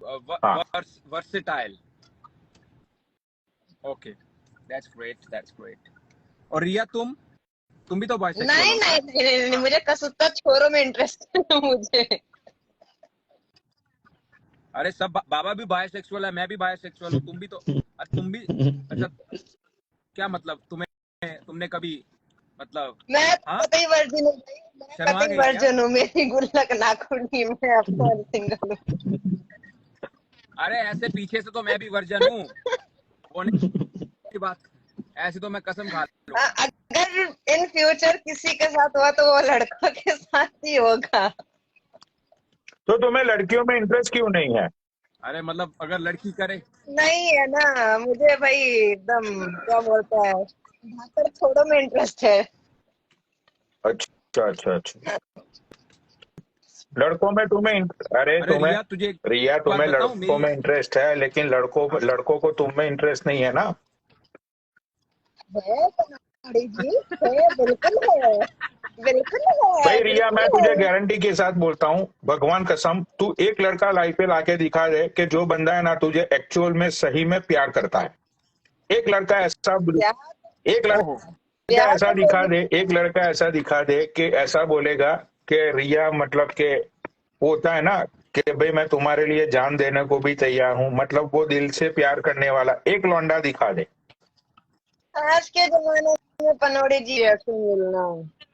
हाँ versatile. Okay, that's great, that's great. और रिया, तुम भी तो बाइसेक्सुअल नहीं हो। नहीं नहीं नहीं, नहीं, मुझे कसुत्ता छोरों में इंटरेस्ट है मुझे। अरे सब बाबा भी बाइसेक्सुअल है, मैं भी बाइसेक्सुअल हूँ, तुम भी तो। तुम भी अच्छा, क्या मतलब तुमने कभी मतलब, मैं हाँ, कतई वर्जिन हूँ भाई, मैं शर्मा कतई गई क्या? वर्जिन हूँ, मेरी गुल्लक नाखूनी, मैं अब तो सिंगल हूँ। अरे ऐसे पीछे से तो मैं भी वर्जन हूँ, वो नहीं की बात, ऐसे तो मैं कसम खा लूंगा। अगर इन फ्यूचर किसी के साथ हुआ तो वो लड़कों के साथ ही होगा। तो तुम्हें लड़कियों में इंटरेस्ट क्यों नहीं है? अरे मतलब अगर लड़की करे, नहीं है ना मुझे भाई, एकदम क्या बोलता है, भाकर छोड़ो में इंटरेस्ट है। अच्छा अच्छा अच्छा। लड़कों में अरे अरे तुम्हें, रिया तुझे एक रिया बात तुम्हें बताऊं लड़कों मेरी, में इंटरेस्ट है, लेकिन हाँ, लड़कों को तुम में इंटरेस्ट नहीं है ना। है कनाड़ी जी, है बिल्कुल है, बिल्कुल है, भाई रिया, मैं बिल्कुल तुझे है। गारंटी के साथ बोलता हूँ, भगवान कसम, तू एक लड़का लाइफ पे लाके दिखा दे कि जो बंदा है ना तुझे एक्चुअल में सही में प्यार करता है। एक लड़का ऐसा प्यार, एक ओहो, लड़का प्यार ऐसा तो दिखा मेरी, दे, एक लड़का ऐसा दिखा दे कि ऐसा बोलेगा कि रिया मतलब के, वो होता है ना कि भाई मैं तुम्हारे लिए जान देने को भी तैयार हूँ, मतलब वो दिल से प्यार करने वाला एक लौंडा दिखा दे। आज के जमाने में पनौड़ी जी ऐसे मिलना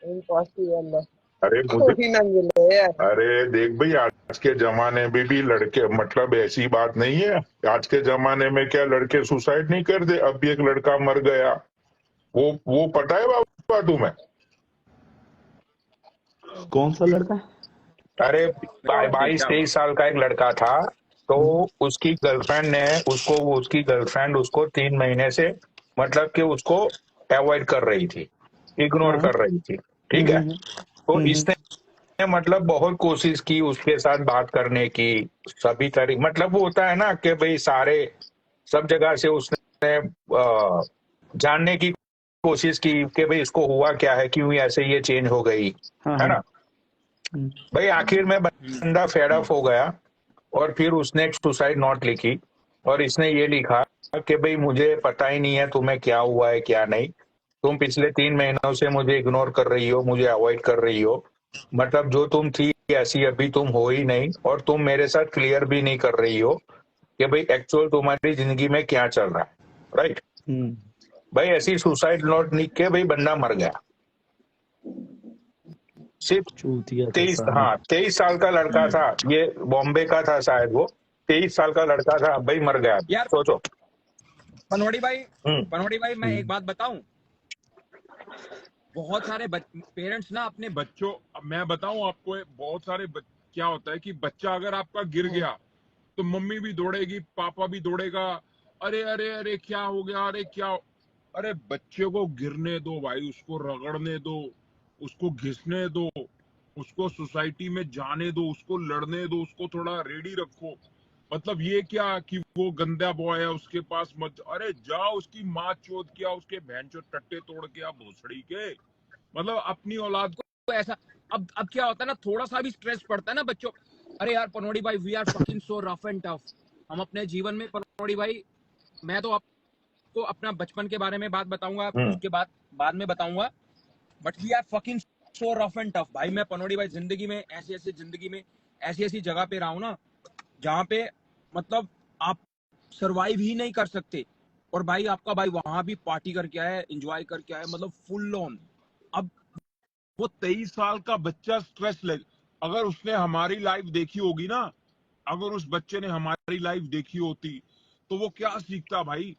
इम्पॉसिबल है, अरे मुझे, कोई ना मिले यार। अरे देख भाई, आज के जमाने में भी लड़के, मतलब ऐसी बात नहीं है, आज के जमाने में क्या लड़के सुसाइड नहीं करते? अब भी एक लड़का मर गया, वो पता है बाबा तुम्हें? कौन सा लड़का? अरे फिर क्या हुआ? 22-23 साल का एक लड़का था, तो उसकी गर्लफ्रेंड ने उसको 3 महीने से, मतलब कि उसको अवॉइड कर रही थी, इग्नोर हाँ। कर रही थी, ठीक है। तो हम्म। इसने मतलब बहुत कोशिश की उसके साथ बात करने की, सभी तरीके, मतलब वो होता है ना कि भाई सारे सब जगह से उसने जानने की कोशिश की कि भाई इसको हुआ क्या है, क्यों ऐसे ये चेंज हो गई, हाँ है हाँ। ना। भाई आखिर में बंदा फेड अप हो गया, और फिर उसने एक सुसाइड नोट लिखी, और इसने ये लिखा कि भाई मुझे पता ही नहीं है तुम्हें क्या हुआ है क्या नहीं, तुम पिछले 3 महीनों से मुझे इग्नोर कर रही हो, मुझे अवॉइड कर रही हो, मतलब जो तुम थी ऐसी अभी तुम हो ही नहीं, और तुम मेरे साथ क्लियर भी नहीं कर रही हो कि भाई एक्चुअल तुम्हारी जिंदगी में क्या चल रहा है, राइट। भाई ऐसी सुसाइड नोट लिख के भाई बंदा मर गया। सिर्फ चूतिया था 23, साला। हाँ 23 साल का लड़का था, ये बॉम्बे का था शायद, वो 23 साल का लड़का था भाई, मर गया, यार सोचो। पनौड़ी भाई, हम्म मैं एक बात बताऊं, बहुत सारे पेरेंट्स ना अपने बच्चों, अब मैं बताऊं आपको, बहुत सारे क्या होता है कि बच्चा अगर आपका गिर गया तो मम्मी भी दौड़ेगी, पापा भी दौड़ेगा, अरे अरे अरे क्या हो गया, अरे क्या, अरे बच्चे को गिरने दो भाई, उसको रगड़ने दो, उसको घिसने दो, उसको सोसाइटी में जाने दो, उसको लड़ने दो, उसको थोड़ा रेडी रखो। मतलब ये क्या कि वो गंदा बॉय है उसके पास मत, अरे जाओ उसकी माँ चोद किया, उसके बहन चोद टट्टे तोड़ के, आप भोसड़ी के, मतलब अपनी औलाद को ऐसा। अब क्या होता है ना, थोड़ा सा भी स्ट्रेस पड़ता है ना बच्चों, अरे यार पनौड़ी भाई, we are fucking so rough and tough. हम अपने जीवन में पनौड़ी भाई, मैं तो आपको अपना बचपन के बारे में बात बताऊंगा, हम्म उसके बाद में बताऊंगा, but we are fucking so rough and tough भाई। मैं पनौड़ी भाई जिंदगी में ऐसी ऐसी जगह पे रहा हूं ना, जहां पे मतलब आप सरवाइव ही नहीं कर सकते, और भाई आपका भाई वहां भी पार्टी करके आया है, एंजॉय करके आया है, मतलब फुल ऑन। अब वो 23 साल का बच्चा स्ट्रेस ले, अगर उसने हमारी लाइफ देखी होगी ना, अगर उस बच्चे ने हमारी लाइफ देखी होती तो वो क्या सीखता भाई,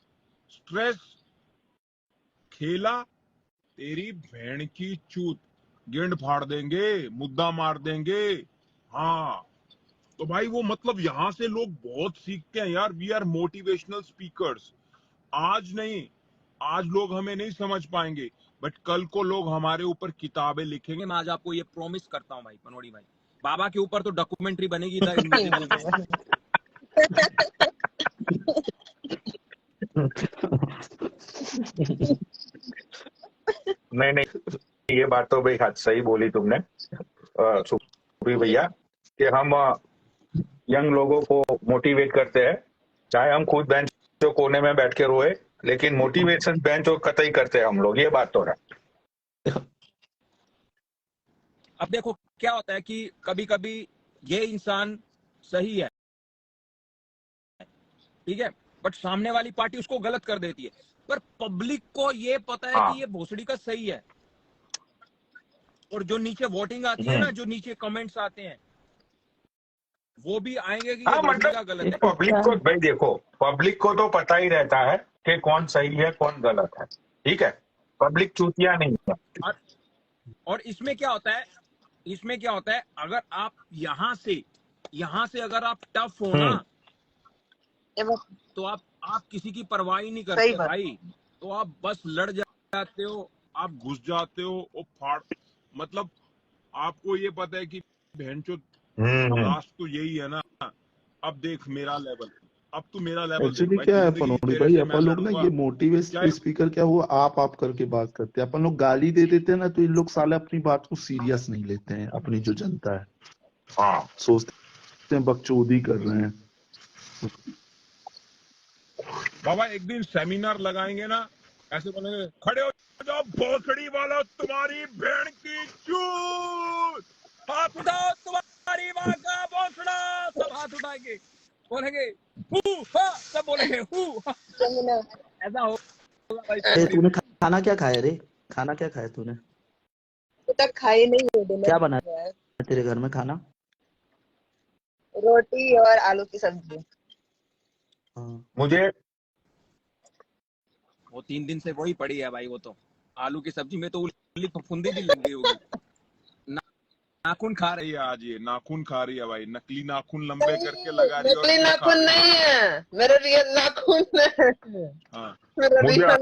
स्ट्रेस, खेला, तेरी भेड़ की चूत, गेंद फाड़ देंगे, मुद्दा मार देंगे, हाँ। तो भाई वो मतलब यहाँ से लोग बहुत सीखते हैं यार, वी आर मोटिवेशनल स्पीकर्स। आज नहीं, आज लोग हमें नहीं समझ पाएंगे, बट कल को लोग हमारे ऊपर किताबें लिखेंगे। मैं आज आपको ये प्रॉमिस करता हूँ भाई पनौड़ी भाई, बाबा के ऊपर तो डॉक्यूमेंट्री बनेगी, द इनविजिबल गेस्ट। नहीं नहीं, ये बात तो भाई हद सही बोली तुमने, सुखबीर भैया, कि हम यंग लोगों को मोटिवेट करते हैं, चाहे हम खुद बेंच जो कोने में बैठ के रोए, लेकिन मोटिवेशन बेंच और कतई करते हैं हम लोग, ये बात तो है। अब देखो क्या होता है कि कभी कभी ये इंसान सही है, ठीक है, बट सामने वाली पार्टी उसको गलत कर देती है, पर पब्लिक को ये पता है हाँ। कि ये भोसड़ी का सही है, और जो नीचे वोटिंग आती है ना, जो नीचे कमेंट्स आते हैं, वो भी आएंगे कि ये हाँ, भोसड़ी का मतलब गलत है। पब्लिक को, भाई देखो, पब्लिक को तो पता ही रहता है कि कौन सही है कौन गलत है, ठीक है, पब्लिक चूतिया नहीं है। और इसमें क्या होता है, इसमें क्या होता है, अगर आप यहाँ से अगर आप टफ हो ना, ये बात तो आप किसी की परवाह ही नहीं सही करते बात। भाई, तो आप बस लड़ जाते हो, आप घुस जाते हो और फाड़, मतलब आपको ये पता है कि बहनचोद लास्ट तो यही है ना, अब देख मेरा लेवल, अब तू मेरा लेवल देख एक्चुअली भाई, क्या है जिंदगी पनौड़ी तेरे भाई, से मैं अपन लोग ना लड़ूंगा, ये मोटिवेट चाहे स्पीकर क्या हुआ आप करके बात करते हैं, अपन लोग गाली दे देते हैं ना, तो इन लोग साले अपनी बात को सीरियस नहीं लेते हैं। अपनी जो जनता है हाँ, सोचते हैं बकचोदी कर रहे हैं। बाबा एक दिन सेमिनार लगाएंगे ना, ऐसे बोलेंगे खड़े हो जाओ भोसड़ी वाला, तुम्हारी बहन की चूत, हाथ उठाओ तुम्हारी माँ का भोसड़ा, सब हाथ उठाएंगे, बोलेंगे हू हा, सब बोलेंगे हू हा, सेमिनार ऐसा होगा भाई ए, पनौड़ी तूने में। खाना क्या खाया रे? खाना क्या खाया तूने? तक खाई नहीं है, डिनर क्या बना किया है। है तेरे घर में खाना? रोटी और आलू की सब्जी। हाँ। मुझे वो 3 दिन से वही पड़ी है भाई, वो तो आलू की सब्जी में तो उंगली फफूंदी भी लग गई होगी। नाखून खा रही है आज, ये नाखून खा रही है भाई, नकली नाखून लंबे करके लगा रही है और नकली फिर खा नाखून रही है। नहीं है, मेरा रियल नाखून है। हाँ, मेरा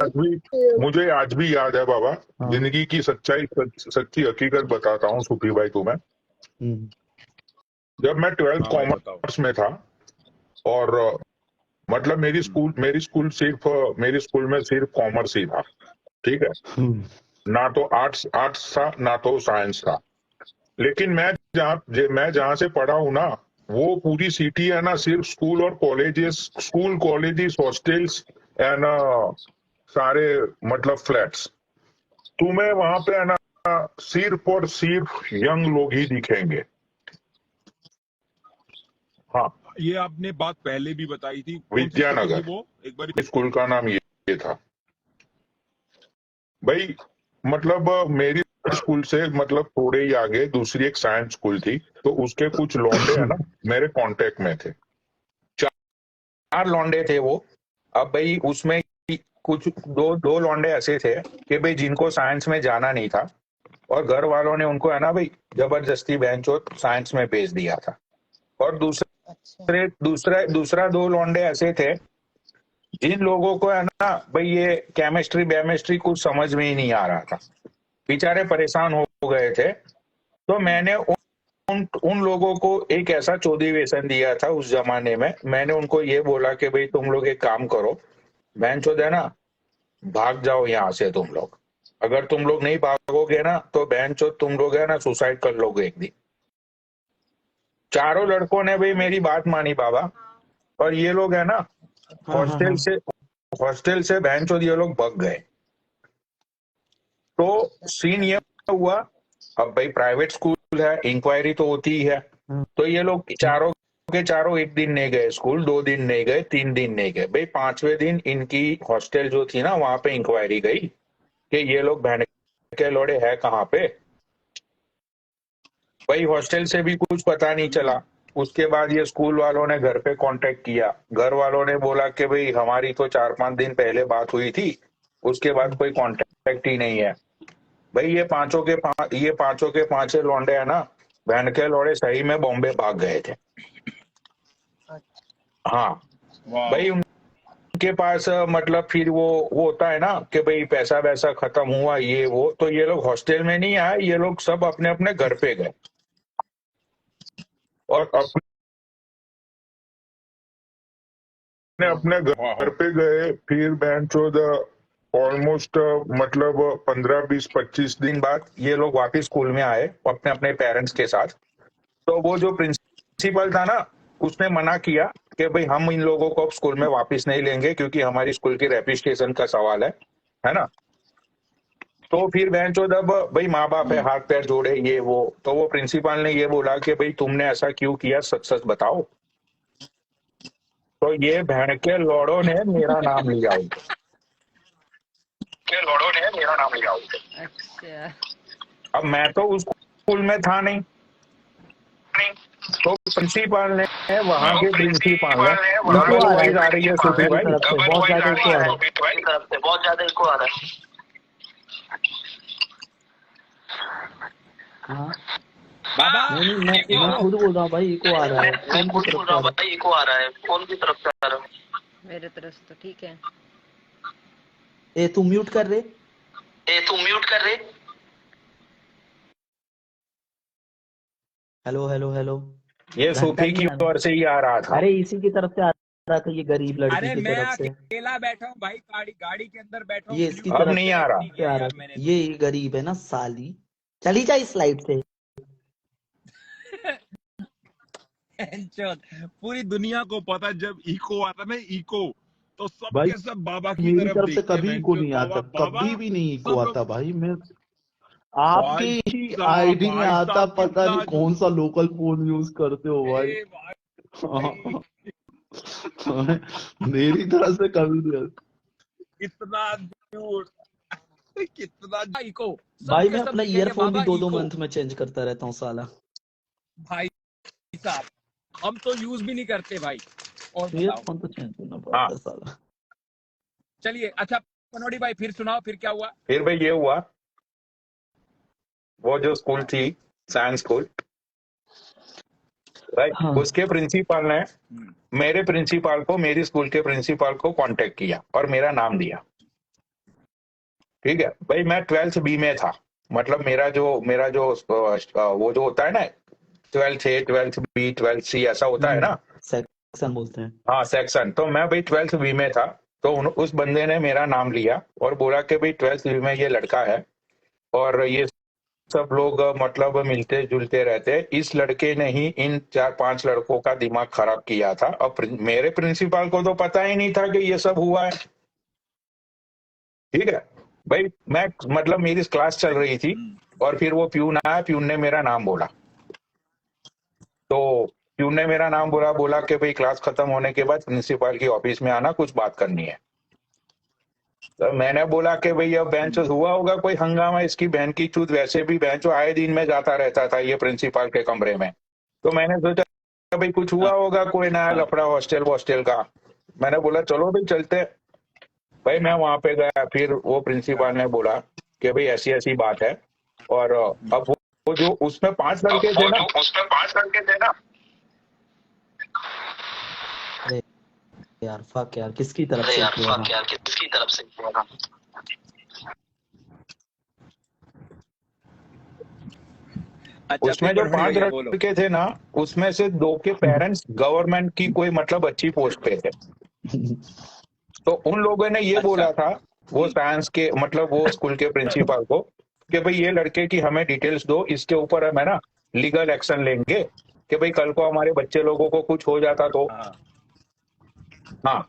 मुझे आज भी याद है बाबा, हाँ। जिंदगी की सच्चाई, सच्ची हकीकत बताता हूँ सुखी भाई तुम्हें। हम्म। जब मैं 12th हाँ भाई बताओ। कॉमर्स में था, और मतलब मेरी स्कूल मेरी स्कूल में सिर्फ कॉमर्स ही था, ठीक है, ना तो आर्ट्स था ना तो साइंस था। लेकिन मैं जहाँ से पढ़ा हूँ ना, वो पूरी सिटी है ना, सिर्फ स्कूल और कॉलेजेस हॉस्टल्स एंड सारे मतलब फ्लैट्स, तुम्हें वहां पे है ना सिर्फ और सिर्फ यंग लोग ही दिखेंगे। हाँ, ये आपने बात पहले भी बताई थी, कौन सी स्कूल थी विद्यानगर वो, एक बार? स्कूल का नाम ये था भाई। मतलब मेरी स्कूल से मतलब थोड़े ही आगे दूसरी एक साइंस स्कूल थी, तो उसके कुछ लौंडे है ना मेरे कांटेक्ट में थे, 4 लौंडे थे वो। अब भाई उसमें कुछ दो लौंडे ऐसे थे कि भाई जिनको साइंस में जाना नहीं था, और घर वालों ने उनको है ना भाई जबरदस्ती बेंचो साइंस में भेज दिया था। और दूसरा 2 लौंडे ऐसे थे जिन लोगों को है ना भाई ये केमिस्ट्री कुछ समझ में ही नहीं आ रहा था, बेचारे परेशान हो गए थे। तो मैंने उन लोगों को एक ऐसा चौधरी वेतन दिया था उस जमाने में। मैंने उनको ये बोला कि भाई तुम लोग एक काम करो, बेंचो है ना, भाग जाओ यहाँ से तुम लोग, अगर तुम लोग नहीं भागोगे ना तो बेंचो तुम लोग है ना सुसाइड कर लोगे एक दिन। चारों लड़कों ने भाई मेरी बात मानी बाबा, और ये लोग है ना हॉस्टल से बेंचो ये लोग भाग गए। तो सीन ये हुआ, अब भाई प्राइवेट स्कूल है, इंक्वायरी तो होती ही है, तो ये लोग चारों के चारों एक दिन नहीं गए स्कूल, 2 दिन नहीं गए, 3 दिन नहीं गए भाई। 5वें दिन इनकी हॉस्टल जो थी ना वहां पे इंक्वायरी गई कि ये लोग बहन के लोड़े है कहाँ पे। भाई हॉस्टल से भी कुछ पता नहीं चला। उसके बाद ये स्कूल वालों ने घर पे कांटेक्ट किया, घर वालों ने बोला कि भाई हमारी तो 4-5 दिन पहले बात हुई थी, उसके बाद कोई कांटेक्ट ही नहीं है। भाई ये पांचों के पांचों लौंडे है ना, बहन के लौड़े सही में बॉम्बे भाग गए थे। हाँ भाई, उनके पास मतलब फिर वो होता है ना कि भाई पैसा वैसा खत्म हुआ ये वो, तो ये लोग हॉस्टल में नहीं आए, ये लोग सब अपने अपने घर पे गए और अपने घर पे गए। फिर बहन चौध ऑलमोस्ट मतलब 15-20-25 दिन बाद ये लोग वापस स्कूल में आए अपने अपने पेरेंट्स के साथ। तो वो जो प्रिंसिपल था ना उसने मना किया कि भाई हम इन लोगों को अब स्कूल में वापस नहीं लेंगे क्योंकि हमारी स्कूल की रेपुटेशन का सवाल है ना। तो फिर बहन चोद अब भाई माँ बाप है, हाथ पैर जोड़े ये वो, तो वो प्रिंसिपल ने ये बोला कि भाई तुमने ऐसा क्यों किया, सच सच बताओ। तो ये बहन के लोड़ों ने मेरा नाम लिया अच्छा। अब मैं तो उस स्कूल में था नहीं, तो प्रिंसिपल ने, वहां के प्रिंसिपल ने, डबल वाइज आ रही है सूफी भाई, बहुत ज्यादा इको आ रहा है। हाँ बाबा नहीं, मैं खुद बोल रहा हूँ भाई, इको आ रहा है। मैं खुद बोल रहा हूँ भाई, इको आ रहा है। कौन की तरफ से आ रहा है? मेरे तरफ से तो ठीक है। ए तू म्यूट कर रहे। Hello hello hello. ये सूफी की ओर से ही आ रहा था। अरे इसी की तरफ से आ रहा था, ये गरीब लड़की अरे की मैं तरफ से। अकेला बैठा हूँ भाई, गाड़ी के अंदर बैठा हूँ। ये इसकी अब तरफ नहीं से आ रहा। आ रहा है। ये गरीब है ना साली, चली जा इस लाइट से। पूरी दुनिया को पता जब इको आता ना, इको तो सब भाई के सब बाबा की मेरी तरफ से देखते कभी हैं, इको नहीं आता, बाबा कभी भी नहीं इको सब लोग। आता भाई। मैं आपके भाई ही साहब, आईडी में भाई आता, साहब, पता कितना नहीं कौन सा लोकल फोन यूज करते हो भाई। ए भाई, मेरी तरफ से कभी नहीं आता। कितना झूठ, कितना इको। भाई सबके मैं सब अपना लिखेंगे ईयरफोन भी बाबा 2-2 इको। मंथ में चेंज करता रहता हूँ साला। भाई साहब, हम तो यूज भी नहीं करते भाई। और बताओ, ईयरफोन तो चेंज करना हाँ पड़ता है साला। चलिए अच्छा पनोड़ी भाई फिर सुनाओ, फिर क्या हुआ? फिर भाई ये हुआ, वो जो स्कूल थी साइंस स्कूल भाई, हाँ उसके प्रिंसिपल ने मेरे प्रिंसिपल को, मेरी स्कूल के प्रिंसिपल को कांटेक्ट किया और मेरा नाम दिया। ठीक है भाई, मैं 12th बी में था, मतलब मेरा जो वो जो होता है ना, 12th ए, 12th बी, 12th सी, ऐसा होता है ना। सेक्शन बोलते हैं। हाँ सेक्शन, तो मैं भाई 12th बी में था। तो उस बंदे ने मेरा नाम लिया और बोला कि भाई 12th बी में ये लड़का है और ये सब लोग मतलब मिलते जुलते रहते हैं, इस लड़के ने ही इन 4-5 लड़कों का दिमाग खराब किया था। अब मेरे प्रिंसिपल को तो पता ही नहीं था कि ये सब हुआ है। ठीक है भाई, मैं मतलब मेरी क्लास चल रही थी और फिर वो प्यून आया, प्यून ने मेरा नाम बोला। तो प्यून ने मेरा नाम बोला कि भाई क्लास खत्म होने के बाद प्रिंसिपल की ऑफिस में आना, कुछ बात करनी है। तो मैंने बोला कि भाई अब बेंच हुआ होगा कोई हंगामा, इसकी बहन की चूत, वैसे भी बेंचो आए दिन में जाता रहता था ये प्रिंसिपल के कमरे में। तो मैंने सोचा भाई कुछ हुआ होगा, कोई नया लफड़ा हॉस्टल का। मैंने बोला चलो भाई चलते। भाई मैं वहां पे गया, फिर वो प्रिंसिपल ने बोला कि भाई ऐसी ऐसी बात है। और अब वो जो उसमें 5 लड़के थे ना, अरे यार फक यार, किसकी तरफ से किया था? अच्छा उसमें फिर जो पनोड़ी 5 भैया बोलो। लड़के थे ना, उसमें से 2 के पेरेंट्स गवर्नमेंट की कोई मतलब अच्छी पोस्ट पे थे। तो उन लोगों ने ये अच्छा बोला था, वो साइंस के मतलब वो स्कूल के प्रिंसिपल को, कि भाई ये लड़के की हमें डिटेल्स दो, इसके ऊपर हम है ना लीगल एक्शन लेंगे, कि भाई कल को हमारे बच्चे लोगों को कुछ हो जाता तो। हाँ हाँ,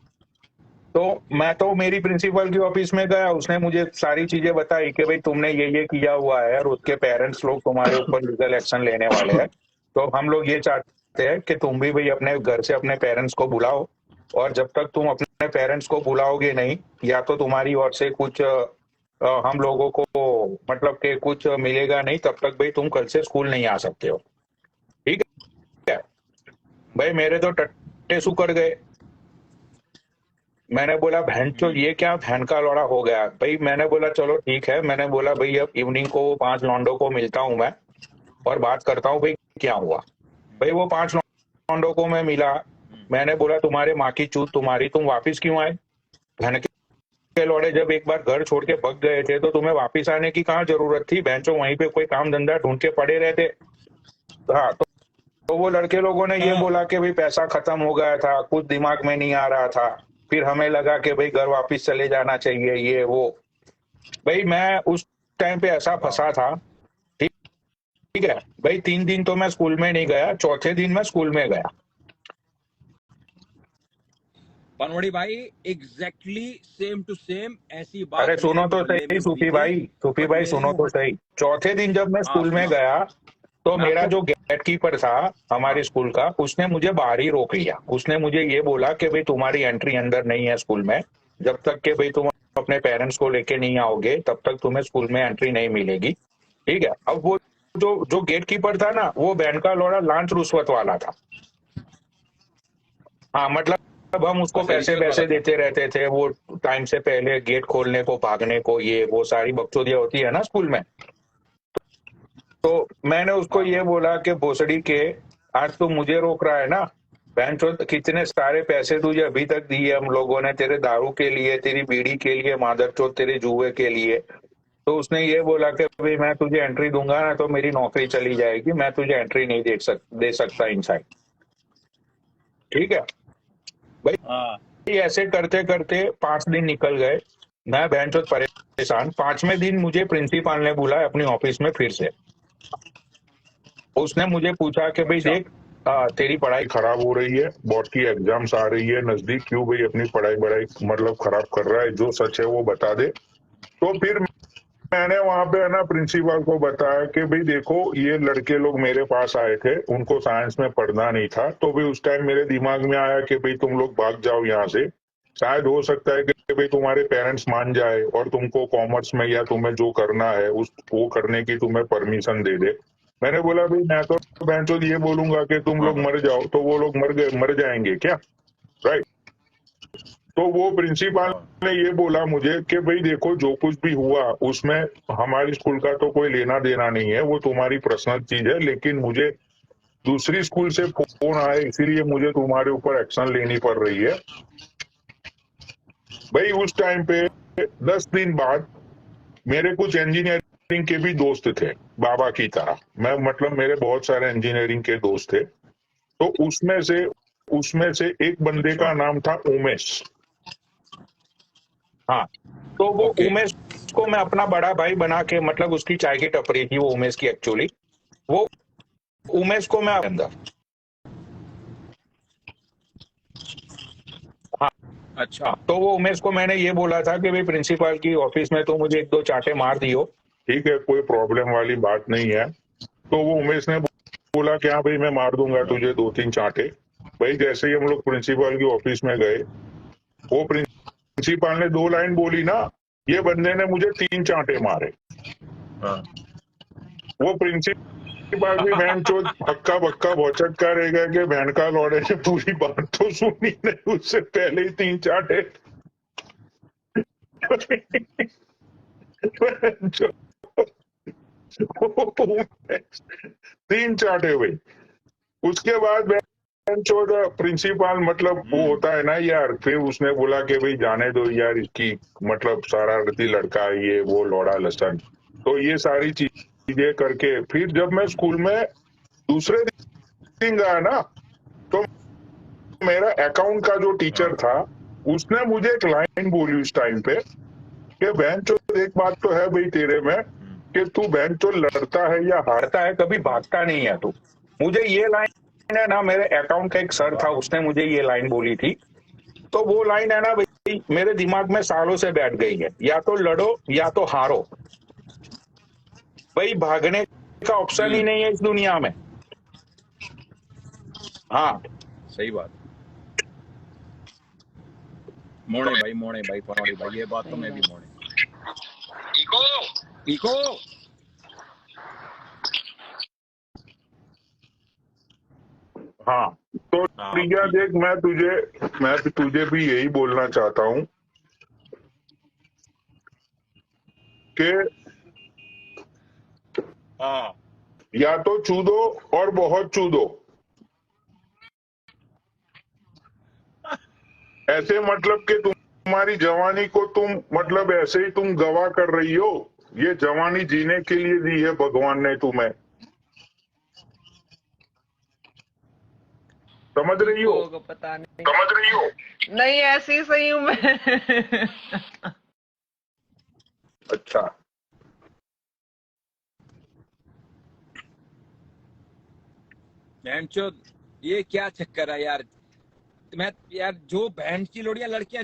तो मैं तो मेरी प्रिंसिपल की ऑफिस में गया, उसने मुझे सारी चीजें बताई कि भाई तुमने ये किया हुआ है और उसके पेरेंट्स लोग तुम्हारे ऊपर लीगल एक्शन लेने वाले हैं। तो हम लोग ये चाहते हैं कि तुम भी भाई अपने घर से अपने पेरेंट्स को बुलाओ, और जब तक तुम अपने पेरेंट्स को बुलाओगे नहीं, या तो तुम्हारी ओर से कुछ हम लोगों को मतलब कि कुछ मिलेगा नहीं, तब तक भाई तुम कल से स्कूल नहीं आ सकते हो। ठीक है भाई, मेरे तो टट्टे सुकड़ गए। मैंने बोला भैंचो ये क्या भैन का लौड़ा हो गया भाई। मैंने बोला चलो ठीक है, मैंने बोला भाई अब इवनिंग को 5 लौंडों को मिलता हूं मैं और बात करता हूं भाई क्या हुआ। भाई वो 5 लौंडों को मैं मिला, मैंने बोला तुम्हारे माँ की चूत तुम्हारी, तुम वापिस क्यों आए? भैन के लौड़े जब एक बार घर छोड़ के भग गए थे तो तुम्हें वापिस आने की कहाँ जरूरत थी? भैंचो वहीं पे कोई काम धंधा ढूंढ के पड़े रहते। हाँ, तो वो लड़के लोगों ने ये बोला कि भाई पैसा खत्म हो गया था, कुछ दिमाग में नहीं आ रहा था, फिर हमें लगा कि भाई घर वापस चले जाना चाहिए ये वो। भाई मैं उस टाइम पे ऐसा फंसा था। ठीक है भाई, 3 दिन तो मैं स्कूल में नहीं गया, चौथे दिन मैं स्कूल में गया। पनोड़ी भाई एग्जैक्टली सेम टू सेम ऐसी बात अरे मेरे सुनो तो मोहल्ले में सही हुई थी। सूफी बट भाई मेरे सुनो तो मोहल्ले, सही। चौथे दिन जब मैं हाँ स्कूल में सुना, गया तो मैं मेरा आपको, जो गेट कीपर था हाँ हमारे स्कूल का, उसने मुझे बाहर ही रोक लिया। उसने मुझे ये बोला कि भाई तुम्हारी एंट्री अंदर नहीं है स्कूल में, जब तक कि भाई तुम अपने पेरेंट्स को लेके नहीं आओगे तब तक तुम्हें स्कूल में एंट्री नहीं मिलेगी। ठीक है। अब वो जो जो गेट कीपर था ना, वो बैंड का लौड़ा लांच रुश्वत वाला था। हाँ मतलब हम उसको अच्छा पैसे रिश्वत वाला पैसे था। देते रहते थे, वो टाइम से पहले गेट खोलने को, भागने को, ये वो सारी बकचोदियां होती है ना स्कूल में। तो मैंने उसको हाँ ये हाँ बोला कि भोसड़ी के, आज तू मुझे रोक रहा है ना, बहन चोद कितने सारे पैसे तुझे अभी तक दिए हम लोगों ने तेरे दारू के लिए, तेरी बीड़ी के लिए, मादर चोद तेरे जुए के लिए। तो उसने ये बोला कि भाई मैं तुझे एंट्री दूंगा ना तो मेरी नौकरी चली जाएगी, मैं तुझे एंट्री नहीं दे सकता इनसाइड। ठीक है हाँ। भाई। ऐसे करते करते 5 दिन निकल गए, मैं बहन चोद परेशान। 5वें दिन मुझे प्रिंसिपल ने बुलाया अपनी ऑफिस में फिर से। उसने मुझे पूछा कि भाई अच्छा देख, तेरी पढ़ाई खराब हो रही है, बोर्ड की एग्जाम्स आ रही है नजदीक, क्यों भाई अपनी पढ़ाई बढ़ाई मतलब खराब कर रहा है, जो सच है वो बता दे। तो फिर मैंने वहां पे है ना प्रिंसिपल को बताया कि भाई देखो, ये लड़के लोग मेरे पास आए थे, उनको साइंस में पढ़ना नहीं था, तो भाई उस टाइम मेरे दिमाग में आया कि भाई तुम लोग भाग जाओ यहाँ से, शायद हो सकता है कि भाई तुम्हारे पेरेंट्स मान जाए और तुमको कॉमर्स में या तुम्हें जो करना है उस वो करने की तुम्हें परमिशन दे दे। मैंने बोला भाई मैं तो बहनचोद ये बोलूंगा कि तुम हाँ लोग हाँ मर जाओ तो वो लोग मर जाएंगे क्या? राइट। तो वो प्रिंसिपल हाँ। ने ये बोला मुझे कि भाई देखो, जो कुछ भी हुआ उसमें हमारी स्कूल का तो कोई लेना देना नहीं है, वो तुम्हारी पर्सनल चीज है, लेकिन मुझे दूसरी स्कूल से फोन आए इसीलिए मुझे तुम्हारे ऊपर एक्शन लेनी पड़ रही है। भाई उस टाइम पे 10 दिन बाद मेरे कुछ इंजीनियरिंग के भी दोस्त थे, बाबा की तरह। मैं मतलब मेरे बहुत सारे इंजीनियरिंग के दोस्त थे। तो उसमें से एक बंदे अच्छा का नाम था उमेश। हाँ। तो वो ओके। उमेश को मैं अपना बड़ा भाई बना के, मतलब उसकी चाय की टपरी थी वो उमेश की एक्चुअली। वो उमेश को मैं अंदर, हाँ अच्छा हाँ, तो वो उमेश को मैंने ये बोला था कि भाई प्रिंसिपल की ऑफिस में तो मुझे 1-2 चांटे मार दियो, ठीक है, कोई प्रॉब्लम वाली बात नहीं है। तो वो उमेश ने बोला कि हाँ भाई मैं मार दूंगा तुझे 2-3 चांटे। भाई जैसे ही हम लोग प्रिंसिपल की ऑफिस में गए, वो प्रिंसिपल ने 2 लाइन बोली ना, ये बंदे ने मुझे 3 चांटे मारे। हाँ। वो प्रिंसिपल भी बहन चोद हक्का बक्का भौचक्का रहेगा कि बहन का लौड़े ने पूरी बात तो सुनी नहीं, उससे पहले ही 3 चांटे। बहन चोद, 3 चांटे हुए। उसके बाद चोद प्रिंसिपल, मतलब वो होता है ना यार, फिर उसने बोला कि भाई जाने दो यार इसकी, मतलब शरारती लड़का है ये वो लौड़ा लसन। तो ये सारी चीजें करके फिर जब मैं स्कूल में दूसरे दिन गया ना, तो मेरा अकाउंट का जो टीचर था उसने मुझे एक लाइन बोली उस टाइम पे कि बहन चोद एक बात तो है भाई तेरे में, कि तू बहन चोद लड़ता है या हारता है, कभी भागता नहीं है तू। मुझे ये लाइन है ना, मेरे अकाउंट का एक सर था उसने मुझे ये लाइन बोली थी। तो वो लाइन है ना भाई मेरे दिमाग में सालों से बैठ गई है, या तो लड़ो या तो हारो, भाई भागने का ऑप्शन ही नहीं है इस दुनिया में। हाँ सही बात। मोड़े भाई पनौड़ी भाई, ये बात तो सही मैं भी बात। मोड़े। इको हाँ। तो हाँ प्रिया ठीक है। देख, मैं तुझे भी यही बोलना चाहता हूँ कि हाँ या तो चूदो और बहुत चूदो, ऐसे मतलब कि तुम्हारी जवानी को तुम मतलब ऐसे ही तुम गवा कर रही हो, ये जवानी जीने के लिए दी है भगवान ने तुम्हें, समझ रही इको हो? को पता नहीं, समझ रही हो? नहीं, ऐसी सही हूँ मैं। अच्छा। बहनचोद, ये क्या चक्कर है यार, मैं यार जो बहन की लोड़ियां लड़कियां